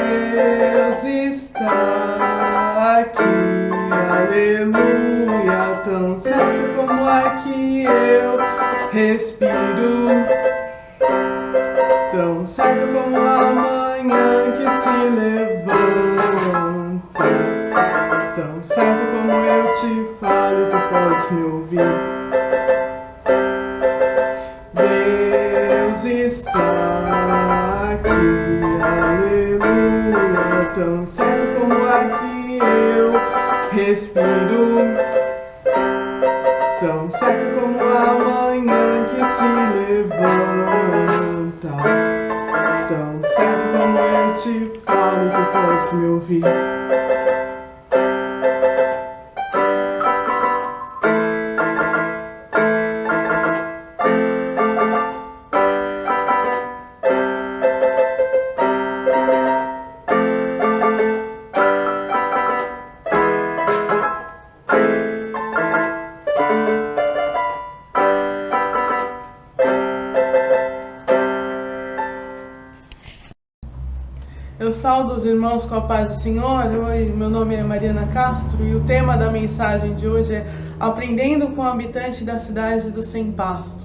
Deus está aqui, aleluia, tão certo como aqui eu respiro, tão certo como a manhã que se levanta, tão certo como eu te falo, tu podes me ouvir. Deus está aqui, aleluia, tão certo como aqui eu respiro, tão certo como a manhã que se levanta, tão certo como eu te falo, tu podes me ouvir. Eu saúdo os irmãos com a paz do Senhor. Oi, meu nome é Mariana Castro e o tema da mensagem de hoje é Aprendendo com o habitante da cidade do Sem Pasto.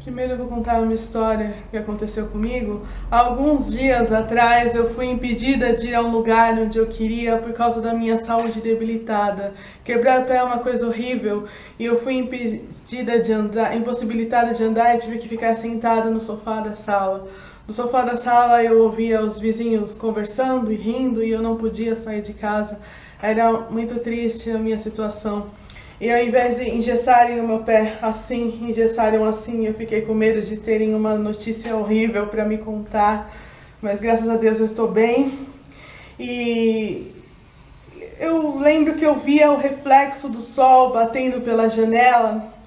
Primeiro eu vou contar uma história que aconteceu comigo. Há alguns dias atrás eu fui impedida de ir a um lugar onde eu queria por causa da minha saúde debilitada. Quebrar o pé é uma coisa horrível e eu fui impedida de andar, impossibilitada de andar e tive que ficar sentada no sofá da sala. No sofá da sala eu ouvia os vizinhos conversando e rindo e eu não podia sair de casa. Era muito triste a minha situação. E ao invés de engessarem o meu pé assim, engessaram assim, eu fiquei com medo de terem uma notícia horrível para me contar. Mas graças a Deus eu estou bem. E eu lembro que eu via o reflexo do sol batendo pela janela.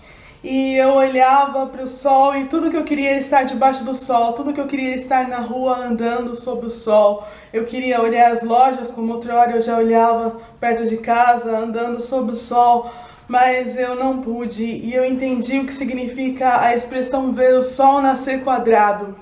E eu olhava para o sol e tudo que eu queria era estar debaixo do sol, tudo que eu queria era estar na rua andando sob o sol. Eu queria olhar as lojas, como outrora eu já olhava perto de casa, andando sob o sol, mas eu não pude. E eu entendi o que significa a expressão ver o sol nascer quadrado.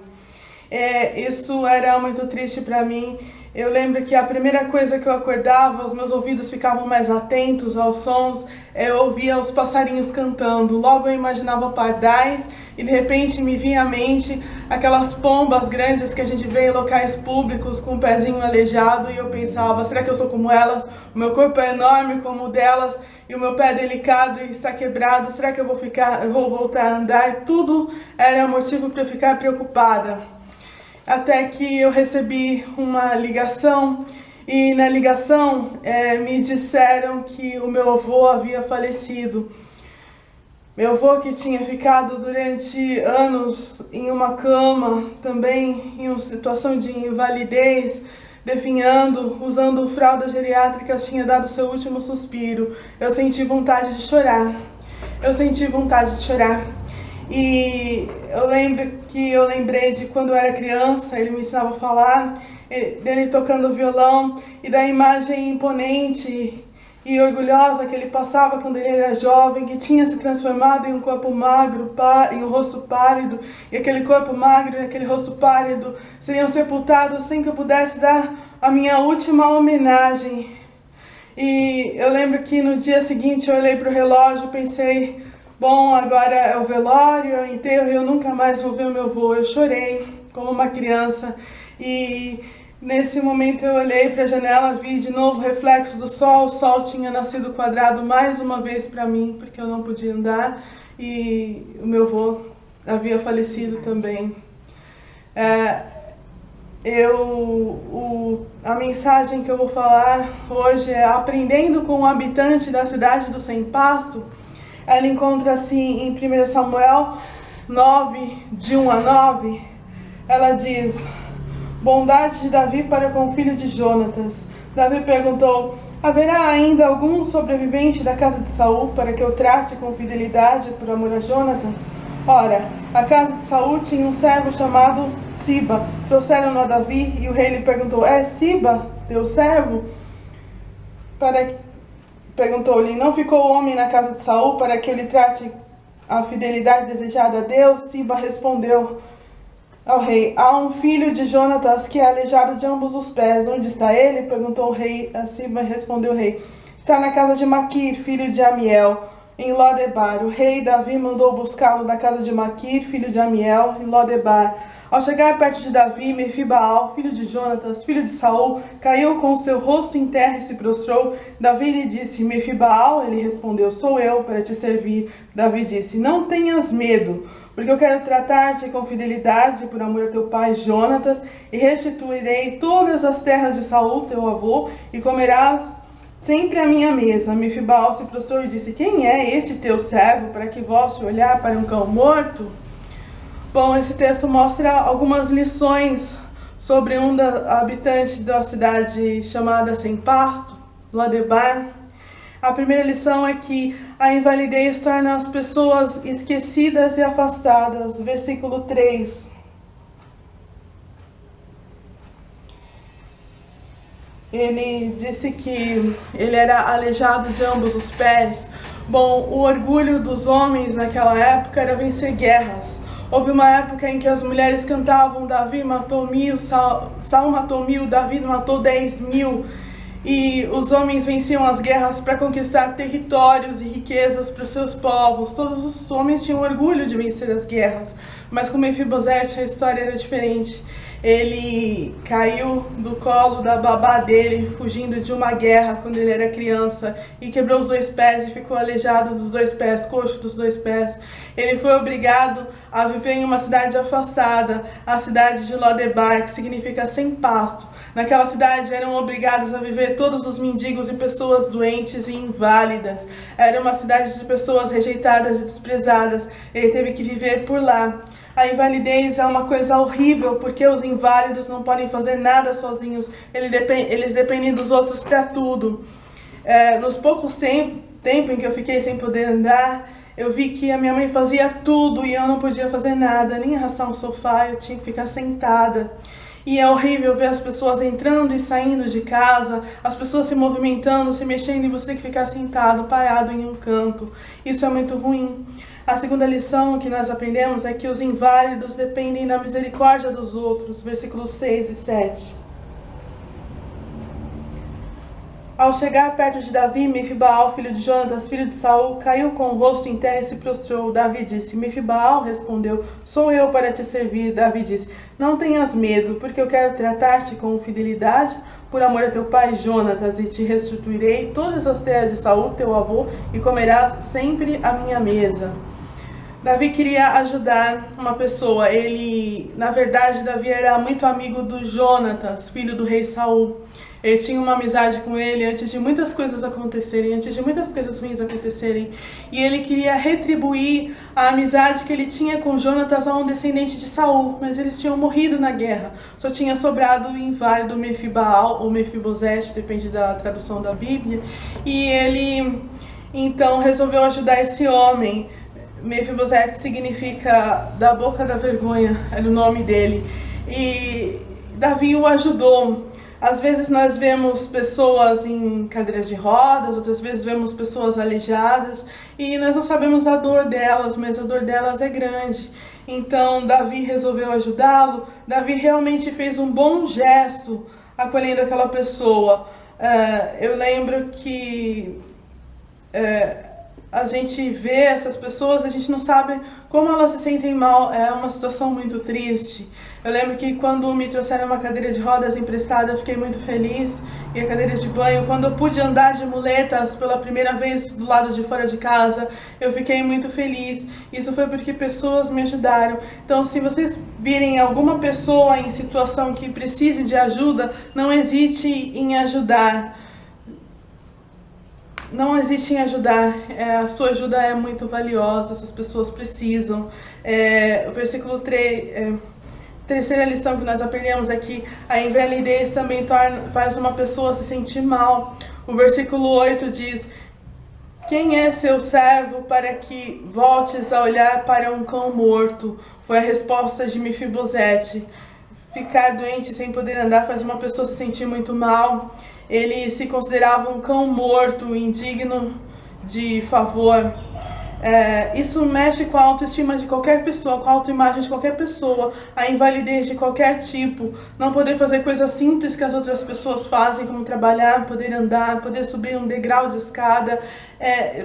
Isso era muito triste para mim. Eu lembro que a primeira coisa que eu acordava, os meus ouvidos ficavam mais atentos aos sons, eu ouvia os passarinhos cantando. Logo eu imaginava pardais e de repente me vinha à mente aquelas pombas grandes que a gente vê em locais públicos com o pezinho aleijado e eu pensava, será que eu sou como elas? O meu corpo é enorme como o delas e o meu pé é delicado e está quebrado, será que eu vou voltar a andar? E tudo era motivo para eu ficar preocupada. Até que eu recebi uma ligação e na ligação me disseram que o meu avô havia falecido. Meu avô que tinha ficado durante anos em uma cama, também em uma situação de invalidez, definhando, usando fraldas geriátricas, tinha dado seu último suspiro. Eu senti vontade de chorar. E eu lembro que eu lembrei de quando eu era criança, ele me ensinava a falar, dele tocando violão e da imagem imponente e orgulhosa que ele passava quando ele era jovem, que tinha se transformado em um corpo magro, em um rosto pálido, e aquele corpo magro e aquele rosto pálido seriam sepultados sem que eu pudesse dar a minha última homenagem. E eu lembro que no dia seguinte eu olhei para o relógio e pensei, bom, agora é o velório, é o enterro e eu nunca mais vou ver o meu avô. Eu chorei como uma criança e nesse momento eu olhei para a janela, vi de novo o reflexo do sol. O sol tinha nascido quadrado mais uma vez para mim, porque eu não podia andar e o meu avô havia falecido também. A mensagem que eu vou falar hoje é aprendendo com o habitante da cidade do Sem Pasto. Ela encontra-se em 1 Samuel 9, de 1 a 9. Ela diz, bondade de Davi para com o filho de Jonatas. Davi perguntou, haverá ainda algum sobrevivente da casa de Saul para que eu trate com fidelidade por amor a Jonatas? Ora, a casa de Saul tinha um servo chamado Siba. Trouxeram-no a Davi e o rei lhe perguntou, é Siba, teu servo? Perguntou-lhe, não ficou homem na casa de Saul para que ele trate a fidelidade desejada a Deus? Siba respondeu, ao rei: há um filho de Jonatas que é aleijado de ambos os pés. Onde está ele? Perguntou o rei. Assim respondeu o rei: está na casa de Maquir, filho de Amiel, em Lodebar. O rei Davi mandou buscá-lo da casa de Maquir, filho de Amiel, em Lodebar. Ao chegar perto de Davi, Mefibaal, filho de Jonatas, filho de Saul, caiu com o seu rosto em terra e se prostrou. Davi lhe disse: Mefibaal? Ele respondeu: sou eu, para te servir. Davi disse: não tenhas medo, porque eu quero tratar-te com fidelidade por amor a teu pai Jonatas, e restituirei todas as terras de Saul, teu avô, e comerás sempre à minha mesa. Mefibaal se prostrou e disse: quem é este teu servo, para que volte olhar para um cão morto? Bom, esse texto mostra algumas lições sobre habitante da cidade chamada Sem Pasto, Lodebar. A primeira lição é que a invalidez torna as pessoas esquecidas e afastadas. Versículo 3. Ele disse que ele era aleijado de ambos os pés. Bom, o orgulho dos homens naquela época era vencer guerras. Houve uma época em que as mulheres cantavam: Davi matou 1000, Saul matou 1000, Davi matou 10.000. E os homens venciam as guerras para conquistar territórios e riquezas para os seus povos. Todos os homens tinham orgulho de vencer as guerras. Mas com Mefibosete a história era diferente. Ele caiu do colo da babá dele, fugindo de uma guerra quando ele era criança, e quebrou os 2 pés e ficou aleijado dos 2 pés, coxo dos 2 pés. Ele foi obrigado a viver em uma cidade afastada, a cidade de Lodebar, que significa sem pasto. Naquela cidade eram obrigados a viver todos os mendigos e pessoas doentes e inválidas. Era uma cidade de pessoas rejeitadas e desprezadas. Ele teve que viver por lá. A invalidez é uma coisa horrível, porque os inválidos não podem fazer nada sozinhos. Eles dependem dos outros para tudo. Nos poucos tempo em que eu fiquei sem poder andar, eu vi que a minha mãe fazia tudo e eu não podia fazer nada, nem arrastar um sofá, eu tinha que ficar sentada. E é horrível ver as pessoas entrando e saindo de casa, as pessoas se movimentando, se mexendo, e você tem que ficar sentado, parado em um canto. Isso é muito ruim. A segunda lição que nós aprendemos é que os inválidos dependem da misericórdia dos outros. Versículos 6 e 7. Ao chegar perto de Davi, Mefibaal, filho de Jonatas, filho de Saul, caiu com o rosto em terra e se prostrou. Davi disse: Mefibaal respondeu: sou eu para te servir. Davi disse: não tenhas medo, porque eu quero tratar-te com fidelidade por amor a teu pai Jonatas, e te restituirei todas as terras de Saul, teu avô, e comerás sempre à minha mesa. Davi queria ajudar uma pessoa. Na verdade, Davi era muito amigo do Jonatas, filho do rei Saul. Ele tinha uma amizade com ele antes de muitas coisas acontecerem, antes de muitas coisas ruins acontecerem. E ele queria retribuir a amizade que ele tinha com Jonatas a um descendente de Saul, mas eles tinham morrido na guerra. Só tinha sobrado o inválido Mefibaal ou Mefibosete, depende da tradução da Bíblia. E ele então resolveu ajudar esse homem. Mefibosete significa da boca da vergonha, era o nome dele. E Davi o ajudou. Às vezes nós vemos pessoas em cadeiras de rodas, outras vezes vemos pessoas aleijadas e nós não sabemos a dor delas, mas a dor delas é grande. Então Davi resolveu ajudá-lo. Davi realmente fez um bom gesto acolhendo aquela pessoa. Eu lembro que a gente vê essas pessoas, a gente não sabe como elas se sentem mal, é uma situação muito triste. Eu lembro que quando me trouxeram uma cadeira de rodas emprestada, eu fiquei muito feliz. E a cadeira de banho, quando eu pude andar de muletas pela primeira vez do lado de fora de casa, eu fiquei muito feliz. Isso foi porque pessoas me ajudaram. Então, se vocês virem alguma pessoa em situação que precise de ajuda, não hesite em ajudar. Não hesite em ajudar, a sua ajuda é muito valiosa, essas pessoas precisam. O versículo 3, terceira lição que nós aprendemos é que a invalidez também faz uma pessoa se sentir mal. O versículo 8 diz: quem é seu servo para que voltes a olhar para um cão morto? Foi a resposta de Mefibosete. Ficar doente sem poder andar faz uma pessoa se sentir muito mal. Ele se considerava um cão morto, indigno de favor. Isso mexe com a autoestima de qualquer pessoa, com a autoimagem de qualquer pessoa, a invalidez de qualquer tipo, não poder fazer coisas simples que as outras pessoas fazem, como trabalhar, poder andar, poder subir um degrau de escada,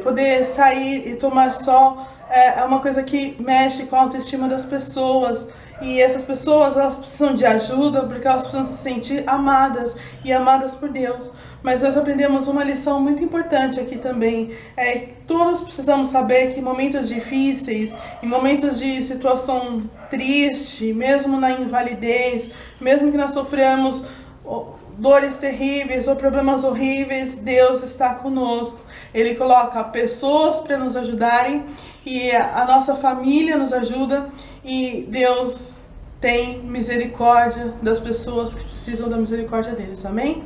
poder sair e tomar sol, é uma coisa que mexe com a autoestima das pessoas. E essas pessoas, elas precisam de ajuda, porque elas precisam se sentir amadas e amadas por Deus. Mas nós aprendemos uma lição muito importante aqui também. Todos precisamos saber que em momentos difíceis, em momentos de situação triste, mesmo na invalidez, mesmo que nós sofremos dores terríveis ou problemas horríveis, Deus está conosco. Ele coloca pessoas para nos ajudarem e a nossa família nos ajuda, e Deus tem misericórdia das pessoas que precisam da misericórdia deles. Amém?